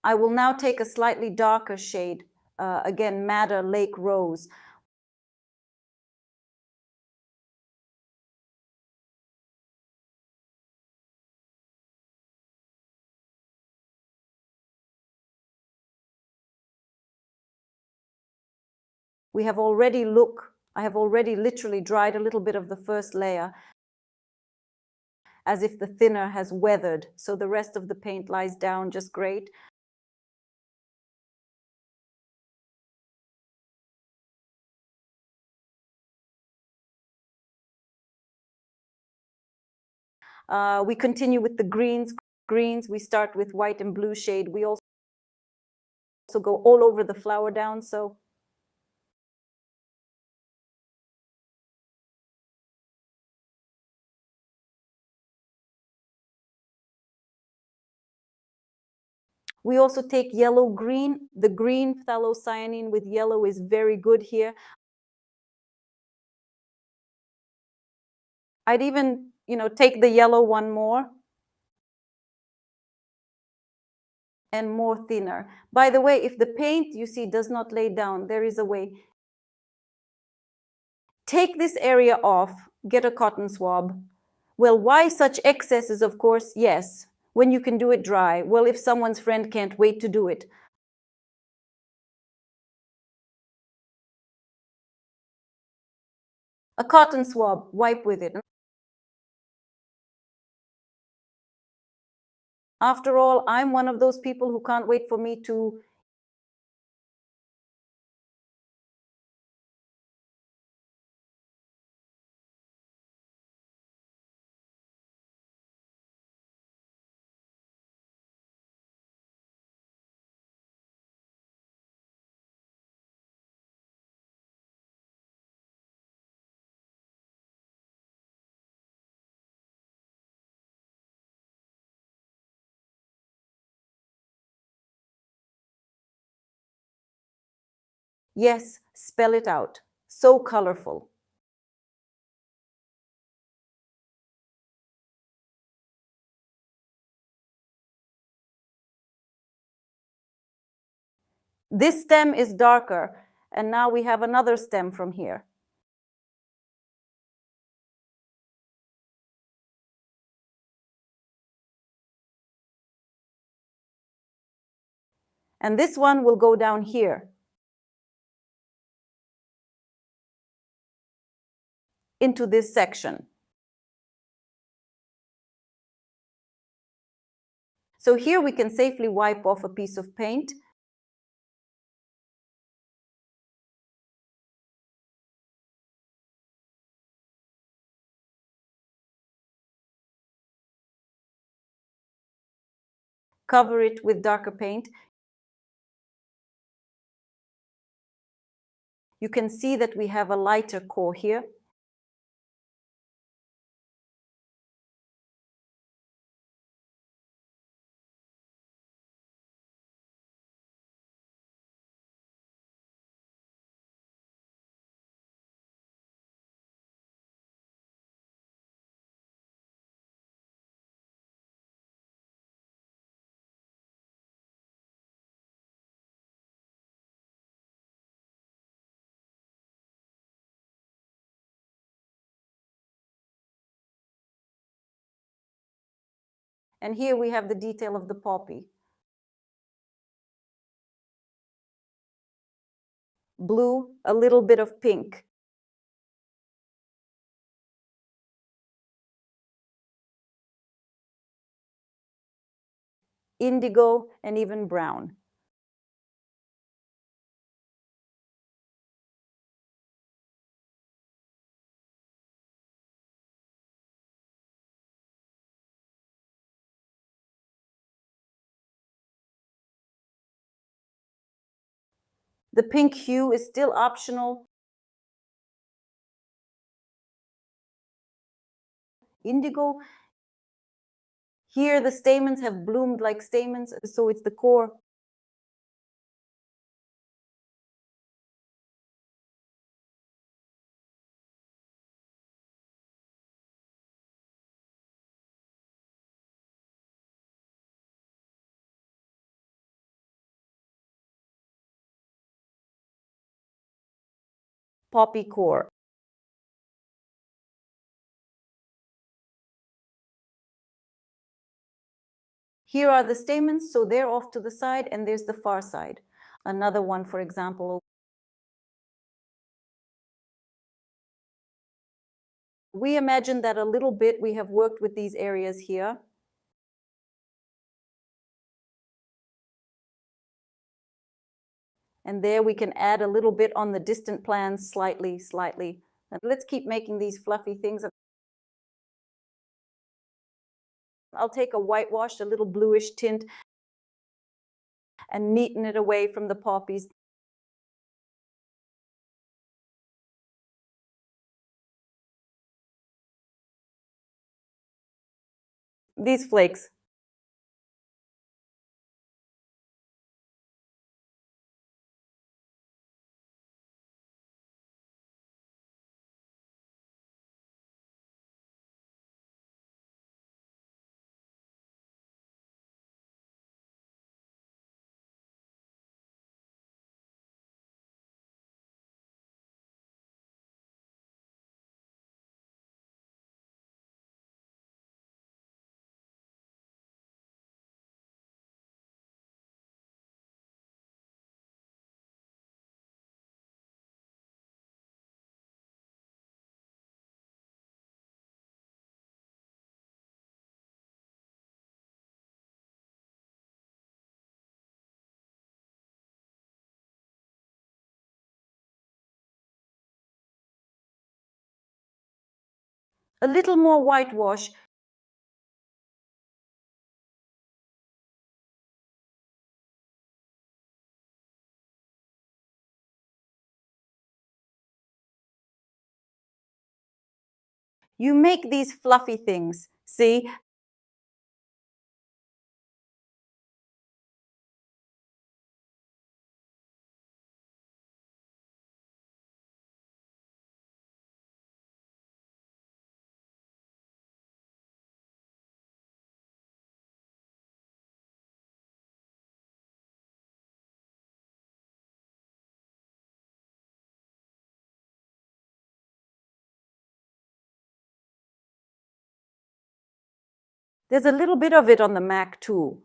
S2: I will now take a slightly darker shade, again, Madder Lake Rose. I have already literally dried a little bit of the first layer, as if the thinner has weathered, so the rest of the paint lies down just great. We continue with the greens. We start with white and blue shade. We also go all over the flower down, so We also take yellow-green. The green phthalocyanine with yellow is very good here. I'd even, take the yellow one more. And more thinner. By the way, if the paint, you see, does not lay down, there is a way. Take this area off, get a cotton swab. Well, why such excesses, of course? Yes, when you can do it dry. Well, if someone's friend can't wait to do it. A cotton swab, wipe with it. After all, I'm one of those people who can't wait for me to Yes, spell it out. So colorful. This stem is darker, and now we have another stem from here. And this one will go down here into this section. So here we can safely wipe off a piece of paint. Cover it with darker paint. You can see that we have a lighter core here. And here we have the detail of the poppy. Blue, a little bit of pink. Indigo, and even brown. The pink hue is still optional. Indigo. Here the stamens have bloomed like stamens, so it's the core. Poppy core. Here are the stamens, so they're off to the side, and there's the far side. Another one, for example. We imagine that a little bit we have worked with these areas here. And there we can add a little bit on the distant plans, slightly. And let's keep making these fluffy things. I'll take a whitewash, a little bluish tint, and neaten it away from the poppies. These flakes. A little more whitewash. You make these fluffy things, see? There's a little bit of it on the Mac too.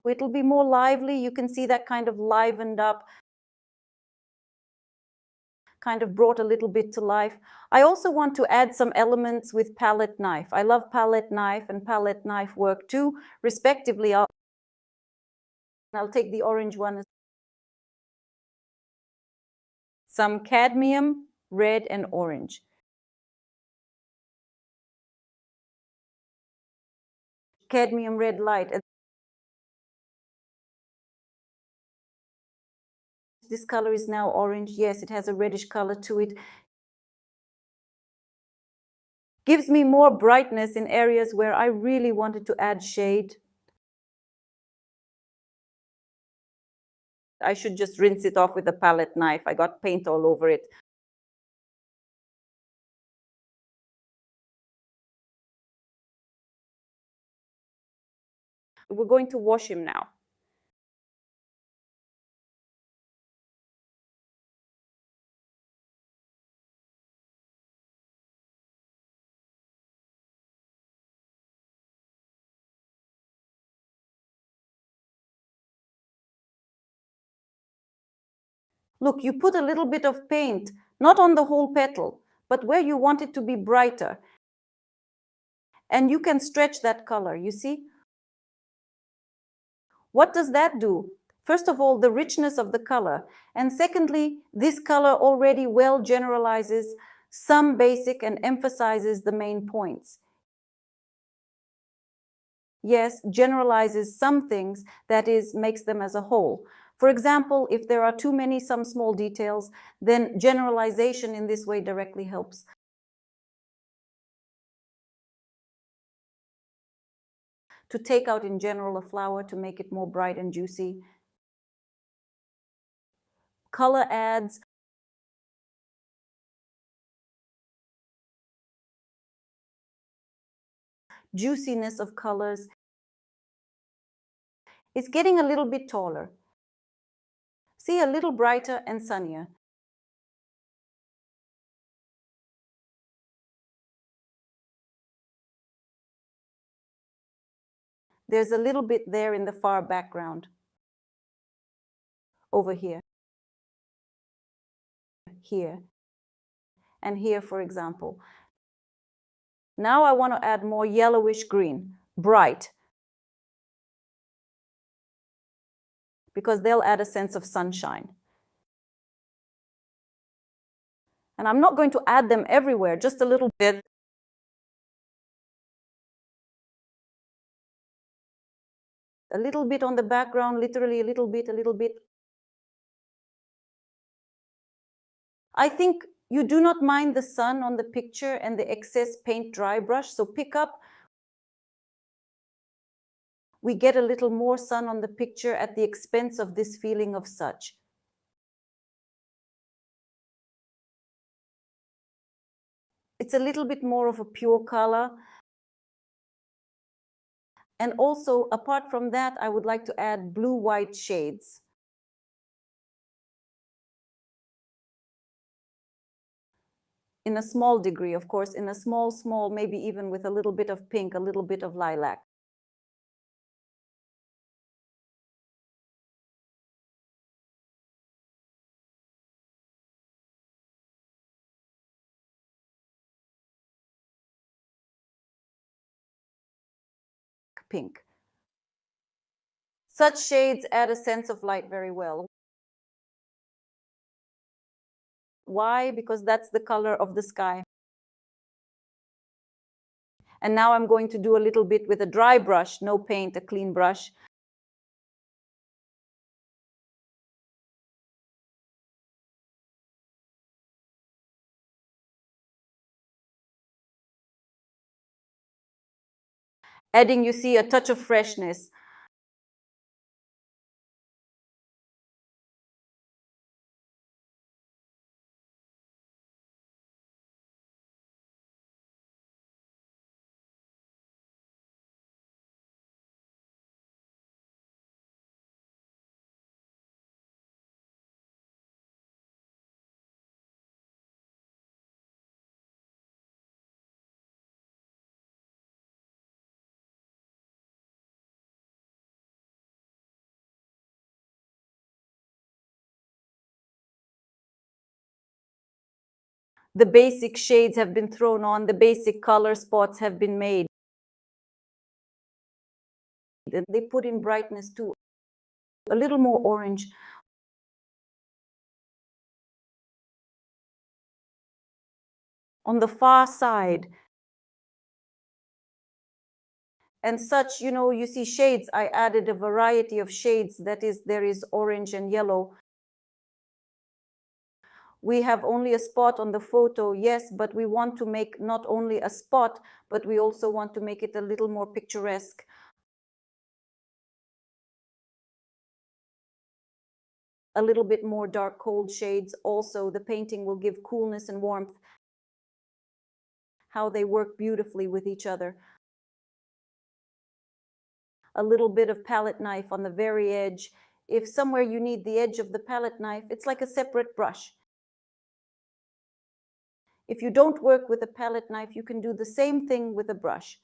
S2: It'll be more lively. You can see that kind of livened up, kind of brought a little bit to life. I also want to add some elements with palette knife. I love palette knife and palette knife work too, respectively. I'll take the orange one. Some cadmium, red and orange. Cadmium red light. This color is now orange. Yes, it has a reddish color to it. Gives me more brightness in areas where I really wanted to add shade. I should just rinse it off with a palette knife. I got paint all over it. We're going to wash him now. Look, you put a little bit of paint, not on the whole petal, but where you want it to be brighter. And you can stretch that color, you see? What does that do? First of all, the richness of the color. And secondly, this color already well generalizes some basic and emphasizes the main points. Yes, generalizes some things, that is, makes them as a whole. For example, if there are too many some small details, then generalization in this way directly helps. To take out in general a flower to make it more bright and juicy. Color adds. Juiciness of colors. It's getting a little bit taller. See, a little brighter and sunnier. There's a little bit there in the far background. Over here. Here. And here, for example. Now I want to add more yellowish green, bright, because they'll add a sense of sunshine. And I'm not going to add them everywhere, just a little bit. A little bit on the background, literally a little bit, a little bit. I think you do not mind the sun on the picture and the excess paint dry brush, so pick up. We get a little more sun on the picture at the expense of this feeling of such. It's a little bit more of a pure color. And also, apart from that, I would like to add blue-white shades. In a small degree, of course, in a small, maybe even with a little bit of pink, a little bit of lilac. Pink. Such shades add a sense of light very well. Why? Because that's the color of the sky. And now I'm going to do a little bit with a dry brush, no paint, a clean brush. Adding, you see, a touch of freshness. The basic shades have been thrown on, the basic color spots have been made. And they put in brightness too, a little more orange. On the far side. And such, you see shades. I added a variety of shades. That is, there is orange and yellow. We have only a spot on the photo, yes, but we want to make not only a spot, but we also want to make it a little more picturesque. A little bit more dark, cold shades. Also, the painting will give coolness and warmth. How they work beautifully with each other. A little bit of palette knife on the very edge. If somewhere you need the edge of the palette knife, it's like a separate brush. If you don't work with a palette knife, you can do the same thing with a brush.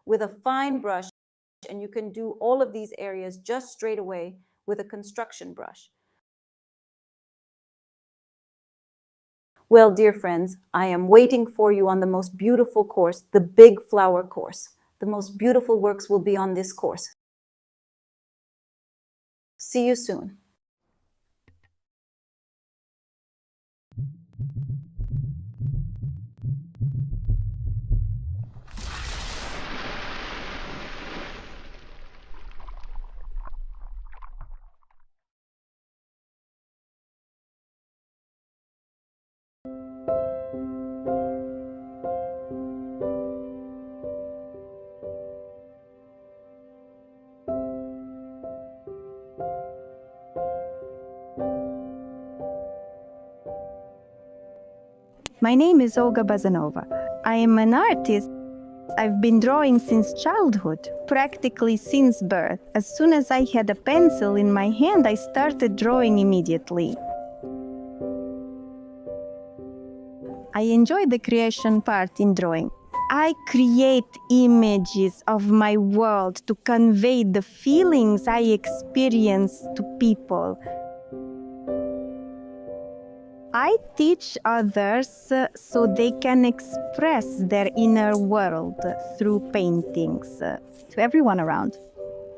S2: With a fine brush, and you can do all of these areas just straight away with a construction brush. Well, dear friends, I am waiting for you on the most beautiful course, the Big Flower course. The most beautiful works will be on this course. See you soon.
S1: My name is Olga Bazanova. I am an artist. I've been drawing since childhood, practically since birth. As soon as I had a pencil in my hand, I started drawing immediately. I enjoy the creation part in drawing. I create images of my world to convey the feelings I experience to people. I teach others so they can express their inner world through paintings to everyone around.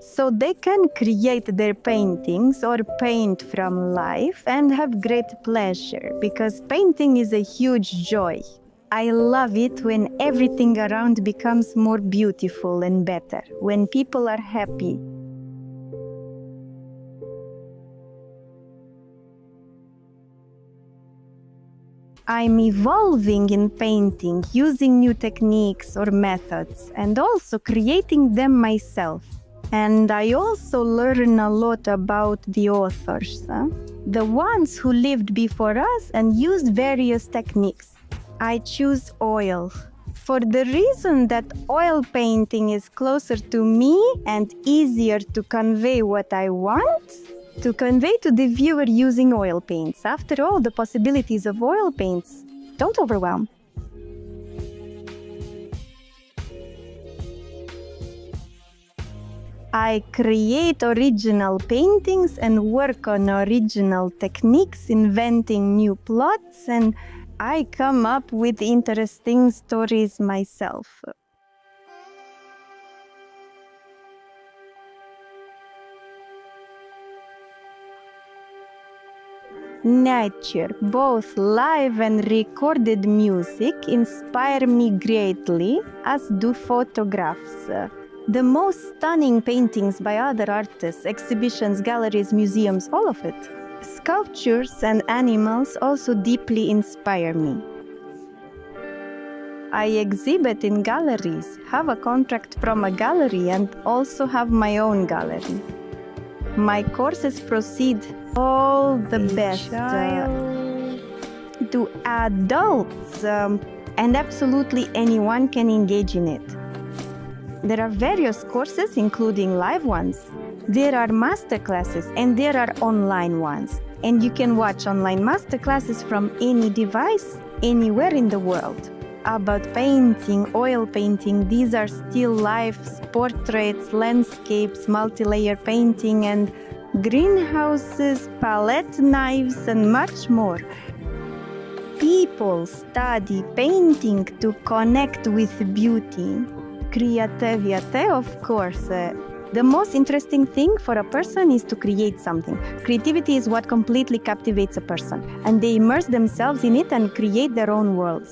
S1: So they can create their paintings or paint from life and have great pleasure, because painting is a huge joy. I love it when everything around becomes more beautiful and better, when people are happy. I'm evolving in painting, using new techniques or methods, and also creating them myself. And I also learn a lot about the authors, the ones who lived before us and used various techniques. I choose oil for the reason that oil painting is closer to me and easier to convey what I want to convey to the viewer using oil paints. After all, the possibilities of oil paints don't overwhelm. I create original paintings and work on original techniques, inventing new plots, and I come up with interesting stories myself. nature, both live and recorded music, inspire me greatly, as do photographs. The most stunning paintings by other artists, exhibitions, galleries, museums, all of it. Sculptures and animals also deeply inspire me. I exhibit in galleries, have a contract from a gallery, and also have my own gallery. My courses proceed all the best to adults, and absolutely anyone can engage in it. There are various courses, including live ones. There are masterclasses, and there are online ones. And you can watch online masterclasses from any device, anywhere in the world. About painting, oil painting, these are still lifes, portraits, landscapes, multi-layer painting, and greenhouses, palette knives, and much more. People study painting to connect with beauty. Creativity, of course. The most interesting thing for a person is to create something. Creativity is what completely captivates a person, and they immerse themselves in it and create their own worlds.